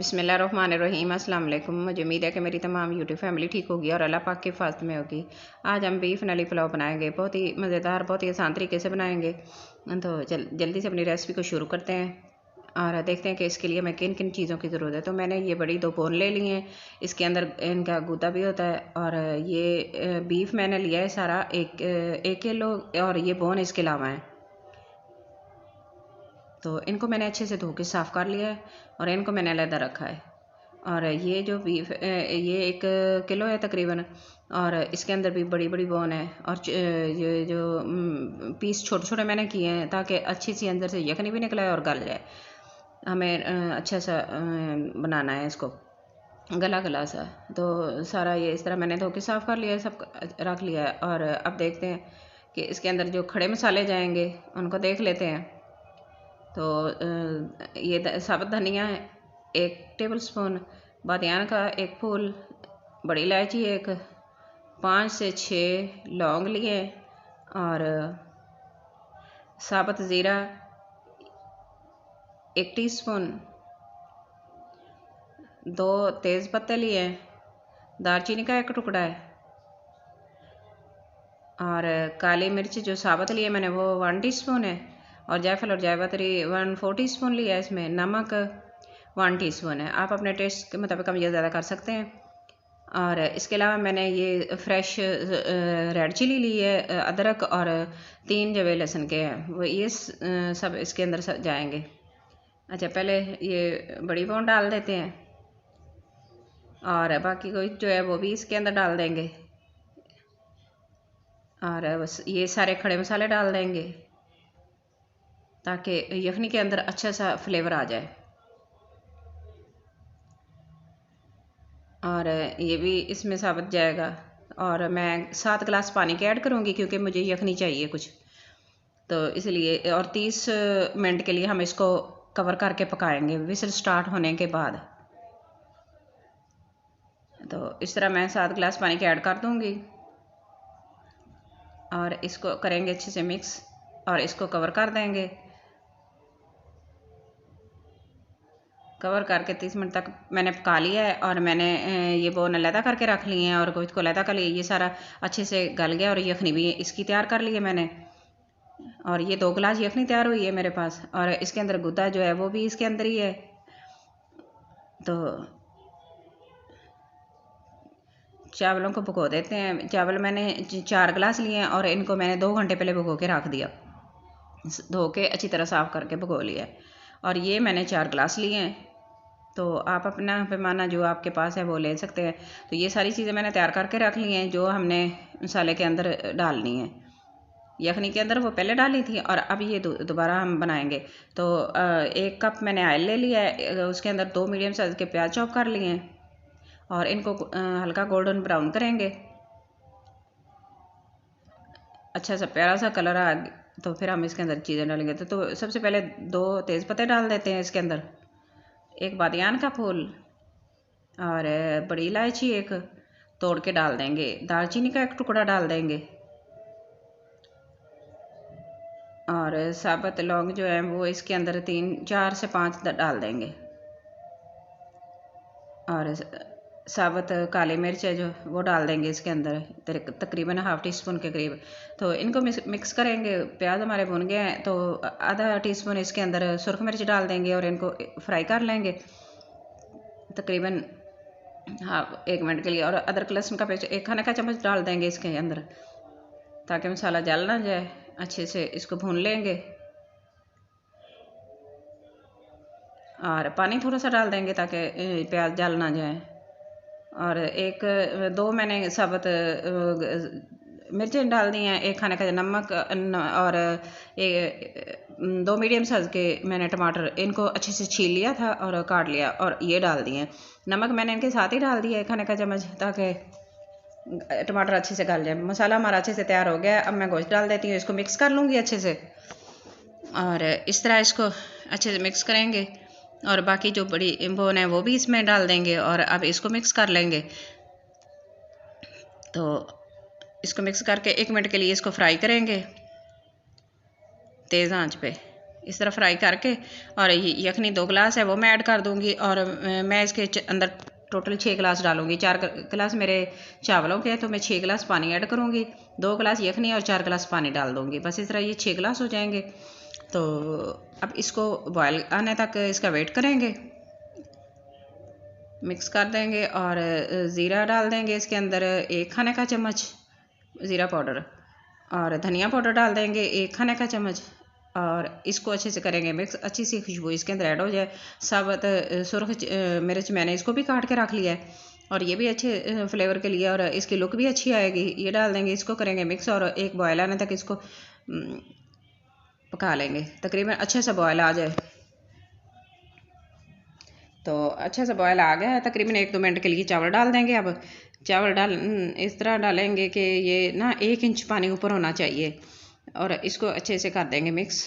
बिस्मिल्लाहिर्रहमानिर्रहीम अस्सलाम वालेकुम। मुझे उम्मीद है कि मेरी तमाम यूट्यूब फैमिली ठीक होगी और अल्लाह पाक की हिफाजत में होगी। आज हम बीफ नली पुलाव बनाएंगे, बहुत ही मज़ेदार, बहुत ही आसान तरीके से बनाएंगे। तो जल्दी से अपनी रेसिपी को शुरू करते हैं और देखते हैं कि इसके लिए मैं किन किन चीज़ों की ज़रूरत है। तो मैंने ये बड़ी 2 बोन ले ली हैं, इसके अंदर इनका गूदा भी होता है। और ये बीफ मैंने लिया है सारा 1 किलो, और ये बोन इसके अलावा है। तो इनको मैंने अच्छे से धो के साफ़ कर लिया है और इनको मैंने अलग रखा है। और ये जो बीफ ये 1 किलो है तकरीबन, और इसके अंदर भी बड़ी बड़ी बोन है। और ये जो पीस छोटे छोटे मैंने किए हैं ताकि अच्छी सी अंदर से यखनी भी निकले और गल जाए। हमें अच्छा सा बनाना है इसको, गला गला सा। तो सारा ये इस तरह मैंने धो के साफ़ कर लिया है, सब रख लिया है। और अब देखते हैं कि इसके अंदर जो खड़े मसाले जाएंगे उनको देख लेते हैं। तो ये साबुत धनिया है 1 टेबल स्पून, बादियान का 1 फूल, बड़ी इलायची 1, 5 से 6 लौंग लिए, और साबुत ज़ीरा 1 टीस्पून, 2 तेज़ पत्ते लिए, दालचीनी का 1 टुकड़ा है, और काली मिर्च जो साबुत लिए मैंने वो 1 टीस्पून है, और जायफल और जावित्री 1/4 टीस्पून लिया है। इसमें नमक 1 टीस्पून है। आप अपने टेस्ट के मुताबिक कम या ज़्यादा कर सकते हैं। और इसके अलावा मैंने ये फ्रेश रेड चिली ली है, अदरक, और 3 जवे लहसुन के हैं, वो ये सब इसके अंदर जाएंगे। अच्छा, पहले ये बड़ी बोन डाल देते हैं और बाकी कोई जो है वो भी इसके अंदर डाल देंगे, और बस ये सारे खड़े मसाले डाल देंगे ताकि यखनी के अंदर अच्छा सा फ्लेवर आ जाए। और ये भी इसमें साबुत जाएगा। और मैं 7 गिलास पानी के ऐड करूँगी क्योंकि मुझे यखनी चाहिए कुछ, तो इसलिए। और 30 मिनट के लिए हम इसको कवर करके पकाएंगे विसल स्टार्ट होने के बाद। तो इस तरह मैं 7 गिलास पानी के ऐड कर दूँगी और इसको करेंगे अच्छे से मिक्स, और इसको कवर कर देंगे। कवर करके 30 मिनट तक मैंने पका लिया है, और मैंने ये बोन अलहदा करके रख लिए हैं और गोश्त को अलहदा कर लिया। ये सारा अच्छे से गल गया और यखनी भी इसकी तैयार कर ली है मैंने। और ये 2 गिलास यखनी तैयार हुई है मेरे पास, और इसके अंदर गुद्दा जो है वो भी इसके अंदर ही है। तो चावलों को भिगो देते हैं। चावल मैंने 4 गिलास लिए हैं और इनको मैंने 2 घंटे पहले भिगो के रख दिया, धो के अच्छी तरह साफ़ करके भिगो लिया। और ये मैंने 4 गिलास लिए हैं। तो आप अपना पैमाना जो आपके पास है वो ले सकते हैं। तो ये सारी चीज़ें मैंने तैयार करके रख ली हैं जो हमने मसाले के अंदर डालनी है। यखनी के अंदर वो पहले डाली थी और अब ये दोबारा हम बनाएंगे। तो 1 कप मैंने ऑयल ले लिया है, उसके अंदर 2 मीडियम साइज़ के प्याज चॉप कर लिए हैं और इनको हल्का गोल्डन ब्राउन करेंगे। अच्छा सा प्यारा सा कलर आ तो फिर हम इसके अंदर चीज़ें डालेंगे। तो सबसे पहले 2 तेज़ पत्ते डाल देते हैं इसके अंदर, 1 बादियान का फूल, और बड़ी इलायची 1 तोड़ के डाल देंगे, दालचीनी का 1 टुकड़ा डाल देंगे, और साबुत लौंग जो है वो इसके अंदर 4 से 5 डाल देंगे, और साबुत काली मिर्च है जो वो डाल देंगे इसके अंदर तकरीबन ½ टीस्पून के करीब। तो इनको मिक्स करेंगे। प्याज हमारे भुन गए हैं तो आधा टीस्पून इसके अंदर सुरख मिर्च डाल देंगे और इनको फ्राई कर लेंगे तकरीबन 1 मिनट के लिए। और अदरक लहसुन का पेस्ट 1 खाने का चम्मच डाल देंगे इसके अंदर ताकि मसाला जल ना जाए। अच्छे से इसको भून लेंगे और पानी थोड़ा सा डाल देंगे ताकि प्याज जल ना जाए। और 2 मैंने साबुत मिर्चें डाल दी हैं, 1 खाने का नमक, और 2 मीडियम साइज़ के मैंने टमाटर, इनको अच्छे से छील लिया था और काट लिया और ये डाल दिए। नमक मैंने इनके साथ ही डाल दिया 1 खाने का चम्मच ताकि टमाटर अच्छे से गल जाए। मसाला हमारा अच्छे से तैयार हो गया है। अब मैं गोश्त डाल देती हूँ, इसको मिक्स कर लूँगी अच्छे से, और इस तरह इसको अच्छे से मिक्स करेंगे। और बाकी जो बड़ी बोन है वो भी इसमें डाल देंगे और अब इसको मिक्स कर लेंगे। तो इसको मिक्स करके 1 मिनट के लिए इसको फ्राई करेंगे तेज़ आंच पे। इस तरह फ्राई करके, और यखनी 2 गिलास है वो मैं ऐड कर दूँगी। और मैं इसके अंदर टोटल 6 गिलास डालूँगी। 4 गिलास मेरे चावलों के, तो मैं 6 गिलास पानी ऐड करूँगी, 2 गिलास यखनी और 4 गिलास पानी डाल दूँगी। बस इस तरह ये 6 गिलास हो जाएंगे। तो अब इसको बॉयल आने तक इसका वेट करेंगे, मिक्स कर देंगे। और ज़ीरा डाल देंगे इसके अंदर 1 खाने का चम्मच ज़ीरा पाउडर, और धनिया पाउडर डाल देंगे 1 खाने का चम्मच। और इसको अच्छे से करेंगे मिक्स, अच्छी सी खुशबू इसके अंदर ऐड हो जाए। साबुत सुरख मिर्च मैंने इसको भी काट के रख लिया है, और ये भी अच्छे फ्लेवर के लिए, और इसकी लुक भी अच्छी आएगी। ये डाल देंगे, इसको करेंगे मिक्स, और एक बॉयल आने तक इसको पका लेंगे। तकरीबन अच्छे से बॉयल आ जाए। तो अच्छे से बॉयल आ गया है, तकरीबन 1-2 मिनट के लिए चावल डाल देंगे। अब चावल इस तरह डालेंगे कि ये ना 1 इंच पानी ऊपर होना चाहिए, और इसको अच्छे से कर देंगे मिक्स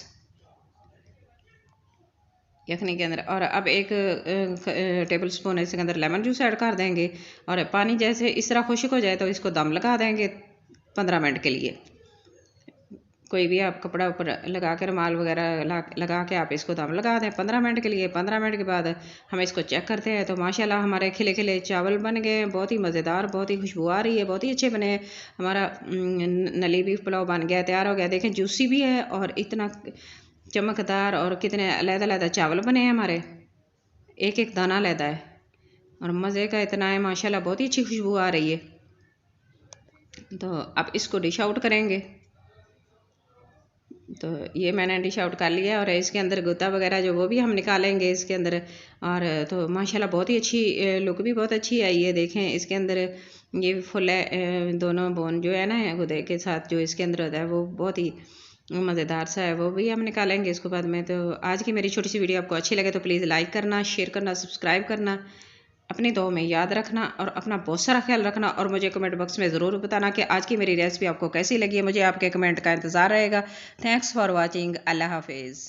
यखनी के अंदर। और अब 1 टेबल स्पून इसके अंदर लेमन जूस ऐड कर देंगे, और पानी जैसे इस तरह खुश्क हो जाए तो इसको दम लगा देंगे 15 मिनट के लिए। कोई भी आप कपड़ा ऊपर लगा के, रुमाल वगैरह लगा के आप इसको दम लगा दें 15 मिनट के लिए। 15 मिनट के बाद हम इसको चेक करते हैं, तो माशाल्लाह हमारे खिले खिले चावल बन गए हैं, बहुत ही मज़ेदार, बहुत ही खुशबू आ रही है, बहुत ही अच्छे बने। हमारा नली बीफ पुलाव बन गया, तैयार हो गया। देखें जूसी भी है और इतना चमकदार, और कितने अलग-अलग चावल बने हैं हमारे, एक एक दाना अलग है, और मज़े का इतना है माशाल्लाह, बहुत ही अच्छी खुशबू आ रही है। तो अब इसको डिश आउट करेंगे। तो ये मैंने डिश आउट कर लिया, और इसके अंदर गुद्दा वगैरह जो वो भी हम निकालेंगे इसके अंदर। और तो माशाल्लाह बहुत ही अच्छी लुक भी बहुत अच्छी आई है। देखें इसके अंदर ये फुल है, दोनों बोन जो है ना गुद्दे के साथ जो इसके अंदर होता है वो बहुत ही मज़ेदार सा है, वो भी हम निकालेंगे इसको बाद में। तो आज की मेरी छोटी सी वीडियो आपको अच्छी लगे तो प्लीज़ लाइक करना, शेयर करना, सब्सक्राइब करना, अपनी दुआ में याद रखना, और अपना बहुत सारा ख्याल रखना। और मुझे कमेंट बॉक्स में ज़रूर बताना कि आज की मेरी रेसिपी आपको कैसी लगी है। मुझे आपके कमेंट का इंतज़ार रहेगा। Thanks for watching. अल्लाह हाफिज़।